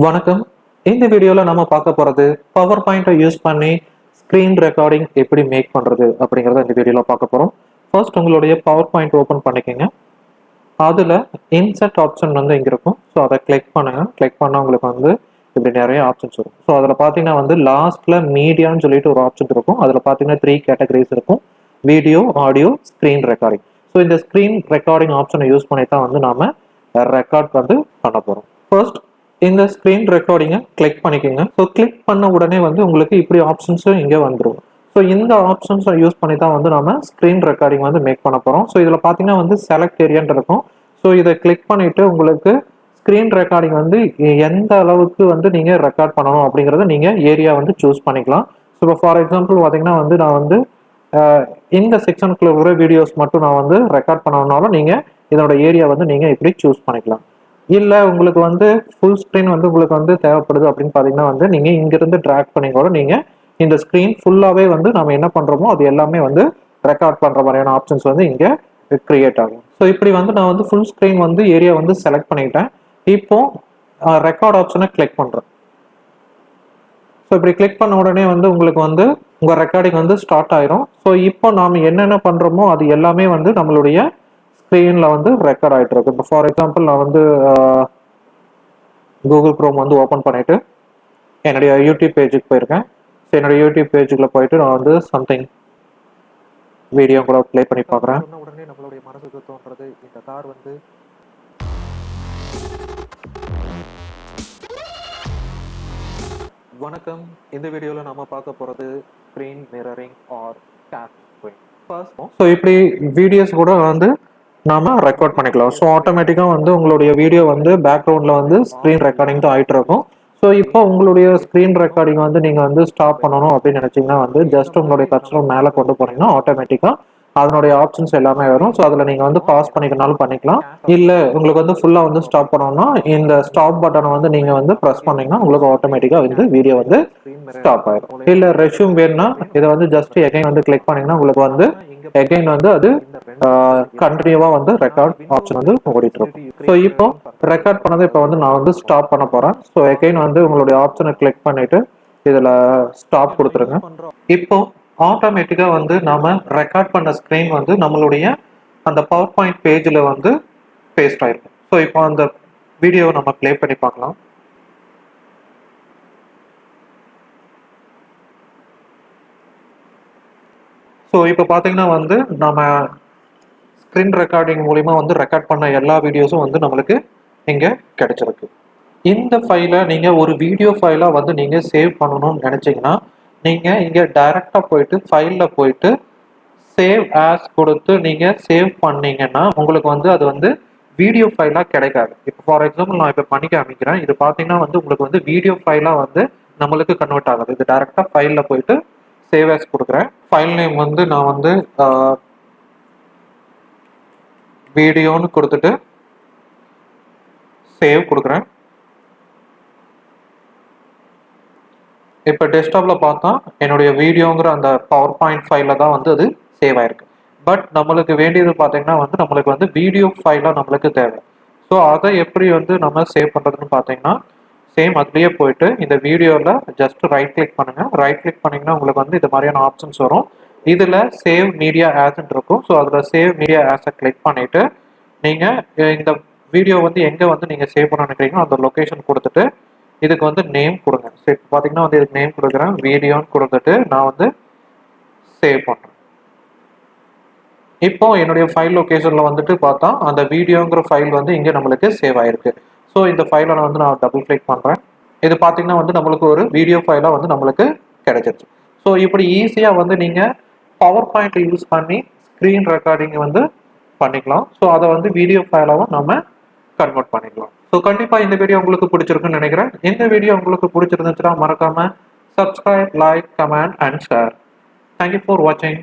வணக்கம். இந்த வீடியோல நம்ம பார்க்க போறது பவர் பாயிண்ட்டை யூஸ் பண்ணி ஸ்கிரீன் ரெக்கார்டிங் எப்படி மேக் பண்றது அப்படிங்கறத இந்த வீடியோல பார்க்க போறோம். ஃபர்ஸ்ட் உங்களுடைய பவர் பாயிண்ட் ஓபன் பண்ணிக்கங்க. அதுல இன்சர்ட் ஆப்ஷன் வந்து இங்க இருக்கும். ஸோ அதை கிளிக் பண்ணுங்க. கிளிக் பண்ணா உங்களுக்கு வந்து இப்படி நிறைய ஆப்ஷன்ஸ் வரும். ஸோ அதில் பார்த்தீங்கன்னா வந்து லாஸ்ட்ல மீடியான்னு சொல்லிட்டு ஒரு ஆப்ஷன் இருக்கும். அதில் பார்த்தீங்கன்னா 3 கேட்டகரிஸ் இருக்கும்: video, audio, screen recording. So இந்த ஸ்கிரீன் ரெக்கார்டிங் ஆப்ஷனை யூஸ் பண்ணி தான் வந்து நாம ரெக்கார்ட் வந்து பண்ண போறோம். ஃபர்ஸ்ட் இந்த ஸ்கிரீன் ரெக்கார்டிங்கை கிளிக் பண்ணிக்கோங்க. ஸோ கிளிக் பண்ண உடனே வந்து உங்களுக்கு இப்படி ஆப்ஷன்ஸும் இங்கே வந்துடும். ஸோ இந்த ஆப்ஷன்ஸை யூஸ் பண்ணி தான் வந்து நாம ஸ்கிரீன் ரெக்கார்டிங் வந்து மேக் பண்ண போகிறோம். ஸோ இதில் பார்த்தீங்கன்னா வந்து செலக்ட் ஏரியான்னு இருக்கும். ஸோ இதை கிளிக் பண்ணிட்டு உங்களுக்கு ஸ்கிரீன் ரெக்கார்டிங் வந்து எந்த அளவுக்கு வந்து நீங்கள் ரெக்கார்ட் பண்ணணும் அப்படிங்கிறத நீங்கள் ஏரியா வந்து சூஸ் பண்ணிக்கலாம். ஸோ இப்போ ஃபார் எக்ஸாம்பிள் பார்த்தீங்கன்னா வந்து நான் வந்து இந்த செக்ஷனுக்குள்ள இருக்கிற வீடியோஸ் மட்டும் நான் வந்து ரெக்கார்ட் பண்ணணும்னாலும் நீங்கள் இதோட ஏரியா வந்து நீங்கள் இப்படி சூஸ் பண்ணிக்கலாம். இல்லை உங்களுக்கு வந்து ஃபுல் ஸ்க்ரீன் வந்து உங்களுக்கு வந்து தேவைப்படுது அப்படின்னு பார்த்தீங்கன்னா வந்து நீங்கள் இங்கிருந்து ட்ராக் பண்ணி கூட நீங்கள் இந்த ஸ்க்ரீன் ஃபுல்லாகவே வந்து நம்ம என்ன பண்ணுறோமோ அது எல்லாமே வந்து ரெக்கார்ட் பண்ணுற மாதிரியான ஆப்ஷன்ஸ் வந்து இங்கே கிரியேட் ஆகும். ஸோ இப்படி வந்து நான் வந்து ஃபுல் ஸ்க்ரீன் வந்து ஏரியா வந்து செலக்ட் பண்ணிட்டேன். இப்போ ரெக்கார்ட் ஆப்ஷனை கிளிக் பண்ணுறேன். ஸோ இப்படி கிளிக் பண்ண உடனே வந்து உங்களுக்கு வந்து உங்கள் ரெக்கார்டிங் வந்து ஸ்டார்ட் ஆயிரும். ஸோ இப்போ நாம் என்னென்ன பண்ணுறோமோ அது எல்லாமே வந்து நம்மளுடைய ஸ்க்ரீனில் வந்து ரெக்கார்ட் ஆகிட்டு இருக்கு. இப்போ ஃபார் எக்ஸாம்பிள் நான் வந்து கூகுள் க்ரோம் வந்து ஓப்பன் பண்ணிட்டு என்னுடைய யூடியூப் பேஜுக்கு போயிருக்கேன். ஸோ என்னுடைய யூடியூப் பேஜுக்குள்ள போயிட்டு நான் வந்து சம்திங் வீடியோ கூட ப்ளே பண்ணி பார்க்குறேன். சொன்ன உடனே நம்மளுடைய மனசுக்கு தோன்றது இந்த கார் வந்து வணக்கம். இந்த வீடியோவில் நாம பார்க்க போகிறது screen mirroring or cap screen. First so இப்படி வீடியோஸ் கூட வந்து நாம ரெக்கார்ட் பண்ணிக்கலாம். ஸோ ஆட்டோமேட்டிக்காக வந்து உங்களுடைய வீடியோ வந்து பேக்ரவுண்டில் வந்து ஸ்க்ரீன் ரெக்கார்டிங் தான் ஆகிட்டு இருக்கும். ஸோ இப்போ உங்களுடைய ஸ்க்ரீன் ரெக்கார்டிங் வந்து நீங்கள் வந்து ஸ்டாப் பண்ணணும் அப்படின்னு நினச்சிங்கன்னா வந்து ஜஸ்ட் உங்களுடைய கர்சர் மேலே கொண்டு போனீங்கன்னா ஆட்டோமேட்டிக்காக அதனுடைய ஆப்ஷன்ஸ் எல்லாமே வரும். ஸோ அதில் நீங்கள் வந்து பாஸ் பண்ணிக்கனாலும் பண்ணிக்கலாம். இல்லை உங்களுக்கு வந்து ஃபுல்லாக வந்து ஸ்டாப் பண்ணணும்னா இந்த ஸ்டாப் பட்டனை வந்து நீங்கள் வந்து ப்ரெஸ் பண்ணீங்கன்னா உங்களுக்கு ஆட்டோமேட்டிக்காக வந்து வீடியோ வந்து ஸ்டாப் ஆயிடும். இல்லை ரெஷ்யூம் வேணும்னா இதை வந்து ஜஸ்ட் எகைன் வந்து கிளிக் பண்ணீங்கன்னா உங்களுக்கு வந்து எகைன் வந்து அது கண்டினியூவா வந்து ரெக்கார்ட் ஆப்ஷன் வந்து ஓடிட்டு இருக்கும். ஸோ இப்போ ரெக்கார்ட் பண்ணதை இப்போ வந்து நான் வந்து ஸ்டாப் பண்ண போறேன். ஸோ எகைன் வந்து உங்களுடைய ஆப்ஷனை கிளிக் பண்ணிட்டு இதுல ஸ்டாப் கொடுத்துருங்க. இப்போ ஆட்டோமேட்டிக்கா வந்து நாம ரெக்கார்ட் பண்ண ஸ்கிரீன் வந்து நம்மளுடைய அந்த பவர் பாயிண்ட் பேஜ்ல வந்து பேஸ்ட் ஆயிருக்கும். ஸோ இப்போ அந்த வீடியோவை நம்ம ப்ளே பண்ணி பார்க்கலாம். ஸோ இப்போ பார்த்தீங்கன்னா வந்து நம்ம ஸ்க்ரீன் ரெக்கார்டிங் மூலிமா வந்து ரெக்கார்ட் பண்ண எல்லா வீடியோஸும் வந்து நம்மளுக்கு இங்கே கிடைச்சிருக்கு. இந்த ஃபைலை நீங்கள் ஒரு வீடியோ ஃபைலாக வந்து நீங்கள் சேவ் பண்ணணும்னு நினச்சிங்கன்னா நீங்கள் இங்கே டைரெக்டாக போயிட்டு ஃபைலில் போயிட்டு சேவ் ஆஸ் கொடுத்து நீங்கள் சேவ் பண்ணீங்கன்னா உங்களுக்கு வந்து அது வந்து வீடியோ ஃபைலாக கிடைக்காது. இப்போ ஃபார் எக்ஸாம்பிள் நான் இப்போ பண்ணி காமிக்கிறேன். இது பார்த்தீங்கன்னா வந்து உங்களுக்கு வந்து வீடியோ ஃபைலாக வந்து நம்மளுக்கு கன்வெர்ட் ஆகுது. இது டைரெக்டாக ஃபைலில் போயிட்டு சேவ் ஆஸ் கொடுக்குறேன். ஃபைல் நேம் வந்து நான் வந்து வீடியோன்னு கொடுத்துட்டு சேவ் கொடுக்குறேன். இப்போ டெஸ்க்டாப்பில் பார்த்தா என்னுடைய வீடியோங்கிற அந்த பவர் பாயிண்ட் ஃபைலில் தான் வந்து அது சேவ் ஆயிருக்கு. பட் நம்மளுக்கு வேண்டியது பார்த்தீங்கன்னா வந்து நம்மளுக்கு வந்து வீடியோ ஃபைலாக நம்மளுக்கு தேவை. ஸோ அதை எப்படி வந்து நம்ம சேவ் பண்ணுறதுன்னு பார்த்தீங்கன்னா சேம் அதுலேயே போயிட்டு இந்த வீடியோவில் ஜஸ்ட் ரைட் கிளிக் பண்ணுங்கள். ரைட் கிளிக் பண்ணிங்கன்னா உங்களுக்கு வந்து இது மாதிரியான ஆப்ஷன்ஸ் வரும். இதில் சேவ் மீடியா ஆஸ்ன்னு இருக்கும். ஸோ அதில் சேவ் மீடியா ஆஸை கிளிக் பண்ணிவிட்டு நீங்கள் இந்த வீடியோ வந்து எங்கே வந்து நீங்கள் சேவ் பண்ண நினைக்கிறீங்களோ அந்த லொக்கேஷன் கொடுத்துட்டு இதுக்கு வந்து நேம் கொடுங்க. சரி பார்த்தீங்கன்னா வந்து இதுக்கு நேம் கொடுக்குறேன், வீடியோன்னு கொடுத்துட்டு நான் வந்து சேவ் பண்ணுறேன். இப்போ என்னுடைய ஃபைல் லொக்கேஷனில் வந்துட்டு பார்த்தா அந்த வீடியோங்கிற ஃபைல் வந்து இங்கே நம்மளுக்கு சேவ் ஆயிருக்கு. ஸோ இந்த ஃபைலை வந்து நான் டபுள் கிளிக் பண்ணுறேன். இது பார்த்தீங்கன்னா வந்து நம்மளுக்கு ஒரு வீடியோ ஃபைலாக வந்து நம்மளுக்கு கிடைச்சிருச்சு. ஸோ இப்படி ஈஸியாக வந்து நீங்கள் பவர் பாயிண்ட் யூஸ் பண்ணி ஸ்க்ரீன் ரெக்கார்டிங் வந்து பண்ணிக்கலாம். ஸோ அதை வந்து வீடியோ ஃபைலாகவும் நம்ம கன்வெர்ட் பண்ணிக்கலாம். ஸோ கண்டிப்பாக இந்த வீடியோ உங்களுக்கு பிடிச்சிருக்குன்னு நினைக்கிறேன். இந்த வீடியோ உங்களுக்கு பிடிச்சிருந்துச்சுன்னா மறக்காம subscribe, like, comment and share. Thank you for வாட்சிங்.